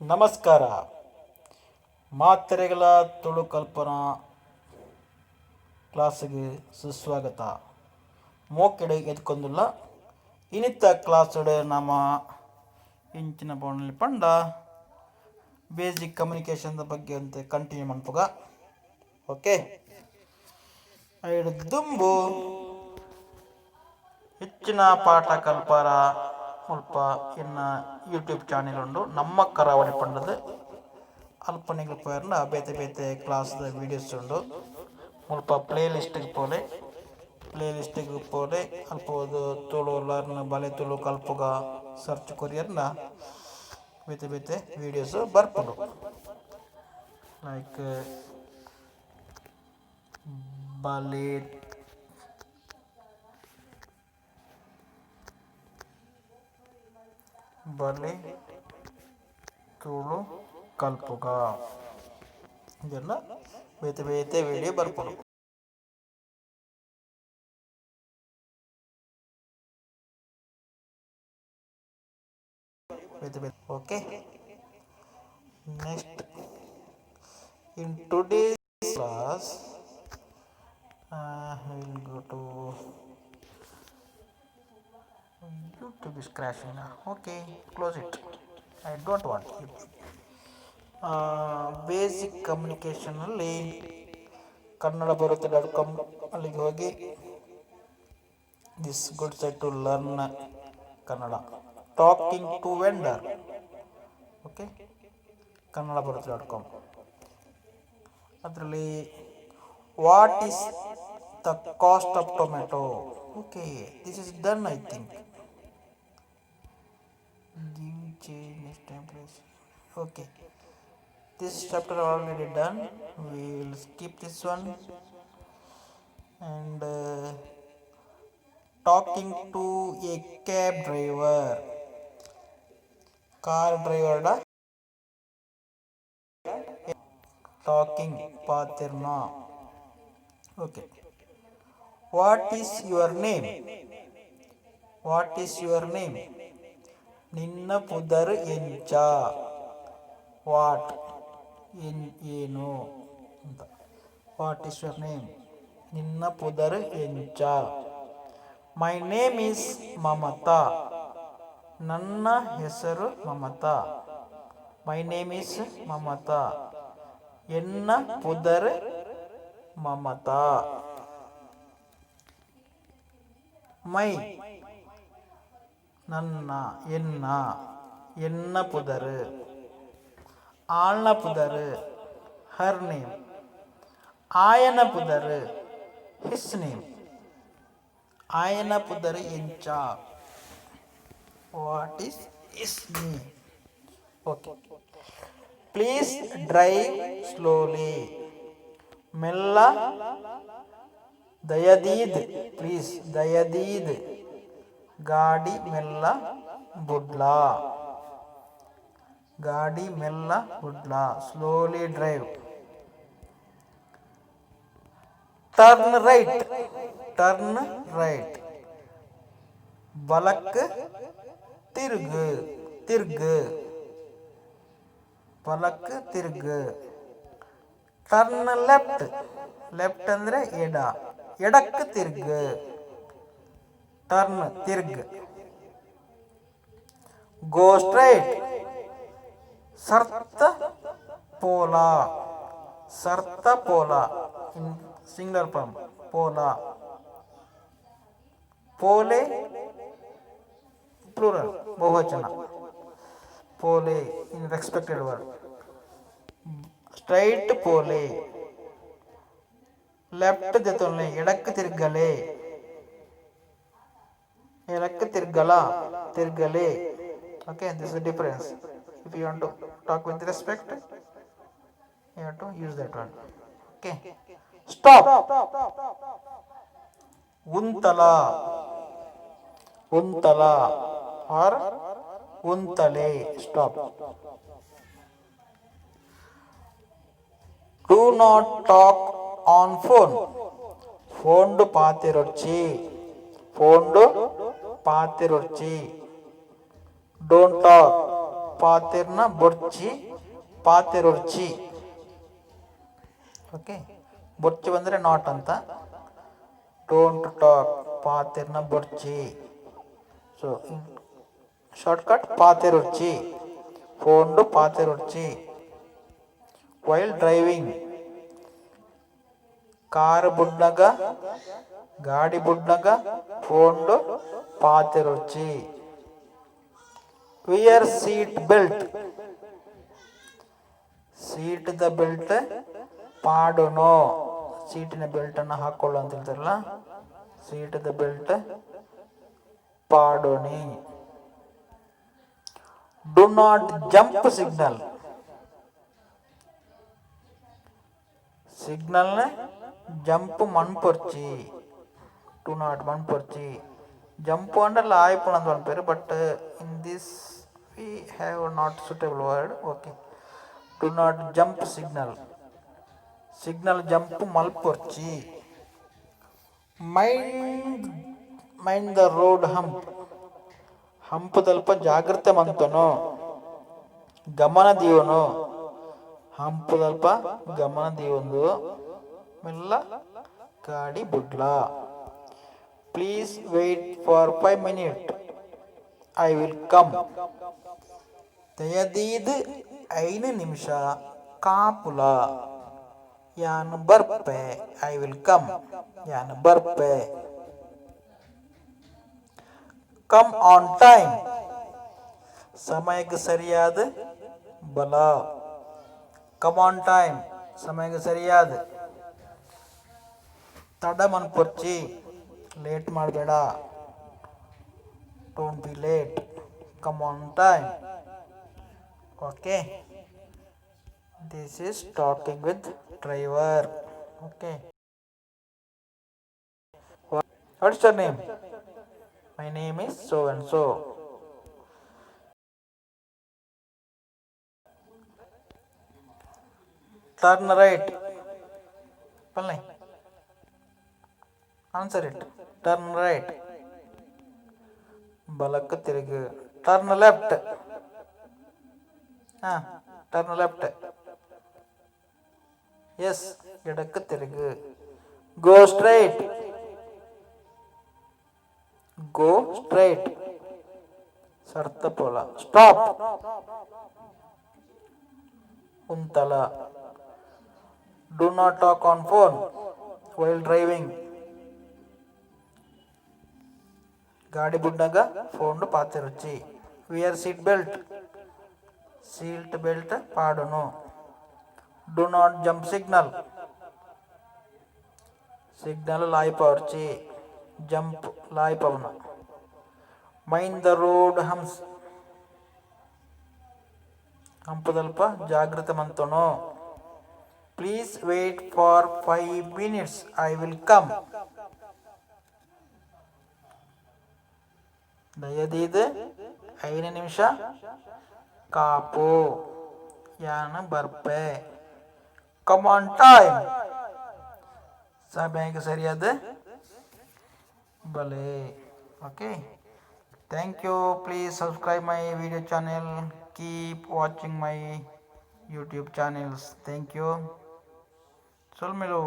ನಮಸ್ಕಾರ. ಮಾತ್ರೆಗಳ ತುಳು ಕಲ್ಪನಾ ಕ್ಲಾಸಿಗೆ ಸುಸ್ವಾಗತ. ಮೋಕೆಡೆ ಎದ್ಕೊಂದಿಲ್ಲ ಇನಿತ್ತ ಕ್ಲಾಸಡೆ ನಮ್ಮ ಇಂಚಿನ ಬೋನಲ್ಲಿ ಪಂಡ ಬೇಸಿಕ್ ಕಮ್ಯುನಿಕೇಷನ್ ಬಗ್ಗೆ ಅಂತ ಕಂಟಿನ್ಯೂ ಮಾಡ್ಪುಗ. ಓಕೆ, ಐಡು ದುಂಬು ಹೆಚ್ಚಿನ ಪಾಠ ಕಲ್ಪರ ಸ್ವಲ್ಪ ಇನ್ನು ಯೂಟ್ಯೂಬ್ ಚಾನೆಲ್ ಉಂಡು. ನಮ್ಮ ಕರಾವಳಿ ಪಂಡದು ಅಲ್ಪನೆಗಳು ಪೋಯರ್ನ ಬೇತೆ ಬೇತೆ ಕ್ಲಾಸ್ದ ವೀಡಿಯೋಸ್ ಉಂಡು. ಮುಲ್ಪ ಪ್ಲೇ ಲಿಸ್ಟಿಗೆ ಪೋಲೆ ಅಲ್ಪೋದು ತುಳು ಲರ್ನ್ ಬಲೆ ತುಳು ಕಲ್ಪುಗ ಸರ್ಚ್ ಕೊರಿಯರ್ನ ಬೇತೆ ಬೇತೆ ವೀಡಿಯೋಸ್ ಬರ್ಪುಡು. ಲೈಕ್ ಬಲೆ ತುಳು ಕಲ್ಪುಗ ಇದೆಲ್ಲ ಬೇತೆ ಬೇತೆ ವಿಡಿಯೋ ಬರ್ಪುಡು. Okay, next in today's class we will go to YouTube is crashing now. Okay, close it. I don't want YouTube. Basic ಕಮ್ಯುನಿಕೇಷನಲ್ಲಿ ಕನ್ನಡ ಬರುತ್ತೆ .com ಅಲ್ಲಿಗೆ ಹೋಗಿ this good site to learn Kannada. Talking to vendor. Okay, Kannada ಬರುತ್ತೆ .com. ಅದರಲ್ಲಿ what is the cost of tomato. Okay, this is done I think. Okay, this chapter already done. We will skip this one. And talking to a cab driver. Car driver da talking patirna. Okay, what is your name? What is your name? ನಿನ್ನ ಪುದರ್ ಎಂಚ. What ಏನು ಅಂತ. What is your name? ನಿನ್ನ ಪುದರ್ ಎಂಚ. My name is Mamata. ನನ್ನ ಹೆಸರು Mamata. My name is Mamata. ಎನ್ನ ಪುದರ್ ಮಮತಾ. ಮೈ ನನ್ನ, ಎನ್ನ ಪುದರ್. ಆಳ್ನ ಪುದರ್ ಹರ್ ನೇಮ್. ಆಯನ ಪುದರ್ ಹಿಸ್ ನೇಮ್. ಆಯನ ಪುದರ್ ಎಂಚ. What is his name? Okay, please drive slowly. ಮೆಲ್ಲ ದಯದೀದ್. ಪ್ಲೀಸ್ ದಯದೀದ್. ಗಾಡಿ ಮೆಲ್ಲ ಬುಡ್ಲಾ. ಗಾಡಿ ಮೆಲ್ಲ ಬುಡ್ಲಾ. Slowly drive. Turn right. Turn right. ಬಲಕ್ ತಿರ್ಗ್. ಬಲಕ್ ತಿರ್ಗ್. Turn left. ಲೆಫ್ಟ್ ಅಂದ್ರೆ ಎಡ. ಎಡಕ್ಕೆ ತಿರ್ಗ್. ಟರ್ನ್ ತಿರ್ಗ್. Go straight. ಸರ್ತ ಪೋಲಾ. ಸರ್ತ ಪೋಲಾ ಇನ್ ಸಿಂಗುಲರ್ ಫಾರ್ಮ್. ಪೋಲಾ. ಪೋಲೆ ಪ್ಲೂರಲ್ ಬಹುವಚನ. ಪೋಲೆ ಇನ್ ರೆಸ್ಪೆಕ್ಟೆಡ್ ವರ್ಡ್. ಸ್ಟ್ರೈಟ್ ಪೋಲೆ. ಲೆಫ್ಟ್ ದೆತೊಲ್ಲೆ ಎಡಕ್ಕೆ ತಿರ್ಗಲೆ. ಎಡಕ್ಕೆ ತಿರ್ಗಲೆ. Okay, this is the difference. If you want to talk with respect, you have to use that one. Okay, stop. untala or untale. Stop. Do not talk on phone. Phone patirocchi. Phone patirocchi. Don't talk. ಪಾತೆರ್ನ ಬೊರ್ಚಿ ಪಾತೆರೊರ್ಚಿ. Okay, ಬೊರ್ಚಿ ಬಂದರೆ not ಅಂತ. Don't talk, ಪಾತೆರ್ನ ಬೊರ್ಚಿ. So shortcut ಪಾತೆರೊರ್ಚಿ, ಫೋಂಡು ಪಾತೆರೊರ್ಚಿ. ವೈಲ್ ಡ್ರೈವಿಂಗ್, ಕಾರು ಬುಡ್ನಗ ಗಾಡಿ ಬುಡ್ನಗ ಫೋಂಡು ಪಾತೆರೊರ್ಚಿ. ವಿಯರ್ ಸೀಟ್ ಬೆಲ್ಟ್, ಸೀಟ್ದ ಬೆಲ್ಟ್ ಪಾಡುನೋ. ಸೀಟಿನ ಬೆಲ್ಟನ್ನು ಹಾಕೊಳ್ಳು ಅಂತ ಹೇಳ್ತಾರಲ್ಲ, ಸೀಟ್ದ ಬೆಲ್ಟ್ ಪಾಡೋನಿ. ಡು ನಾಟ್ ಜಂಪ್ ಸಿಗ್ನಲ್, ಸಿಗ್ನಲ್ನ ಜಂಪ್ ಮಣ್ಪೊರ್ಚಿ. ಡು ನಾಟ್ ಮಣ್ಪೊರ್ಚಿ. ಜಂಪ್ ಅಂದ್ರೆ ಆಯ್ಪುಣ ಅಂತ ಅನ್ಪೇರು, but in this we have not suitable word. Okay, do not jump signal, signal jump ಮಲ್ಪೊರ್ಚಿ. ಮೈಂಡ್ ದ ರೋಡ್ ಹಂಪ್, ಹಂಪದಲ್ಪ ಜಾಗ್ರತೆ ಮಂತನು. ಗಮನ ದೀವನು, ಹಂಪದಲ್ಪ ಗಮನ ದೀವೊಂದು. ಮೆಲ್ಲ ಗಾಡಿ ಬುಡ್ಲ. Please wait for 5 minutes, I will come. ದಯದೀದ್ 5 ನಿಮಿಷ ಕಾಪುಲ. ಯಾನ್ ಬರ್ಪೆ, ಐ ವಿಲ್ ಕಮ್, ಯಾನ್ ಬರ್ಪೆ. ಕಮ್ ಆನ್ ಟೈಮ್, ಸಮಯಕ್ಕೆ ಸರಿಯಾದ ಬಲ. ಕಮ್ ಆನ್ ಟೈಮ್, ಸಮಯಕ್ಕೆ ಸರಿಯಾದ. ತಡ ಮನ್ಪೊರ್ಚಿ, ಲೇಟ್ ಮಾಡಬೇಡ. Don't be late, come on time. Okay, this is talking with driver. Okay, what's your name? My name is so and so. Turn right. Palnai. Answer it. Turn right. Balakku tirigu. Turn left. Turn left. Yes, edakku tirigu. Go straight. Go straight. Sartha pola. Stop. Untala. Do not talk on phone while driving. ಗಾಡಿ ಬುಡ್ನಾಗ ಫೋಂಡು ಪಾತೆರೊಚ್ಚಿ. Wear seat belt, seat belt ಪಾಡುನು. Do not jump signal, signal ಲಾಯ್ಪವರ್ಚಿ, jump ಲಾಯ್ಪವನ. Mind the road humps, ಹಂಪದಲ್ಪ ಜಾಗ್ರತೆ ಮಂತನು. Please wait for 5 minutes, I will come. ದಯದೀದ್ 5 ನಿಮಿಷ ಕಾಪು, ಯಾನ ಬರ್ಪೆ. ಕಮ್ ಆನ್ ಟೈಮ್, ಸಮಯಕ್ಕೆ ಸರಿಯಾದ ಬಲೆ. Okay, thank you. Please subscribe my video channel. Keep watching my YouTube channels. Thank you. Sol me lo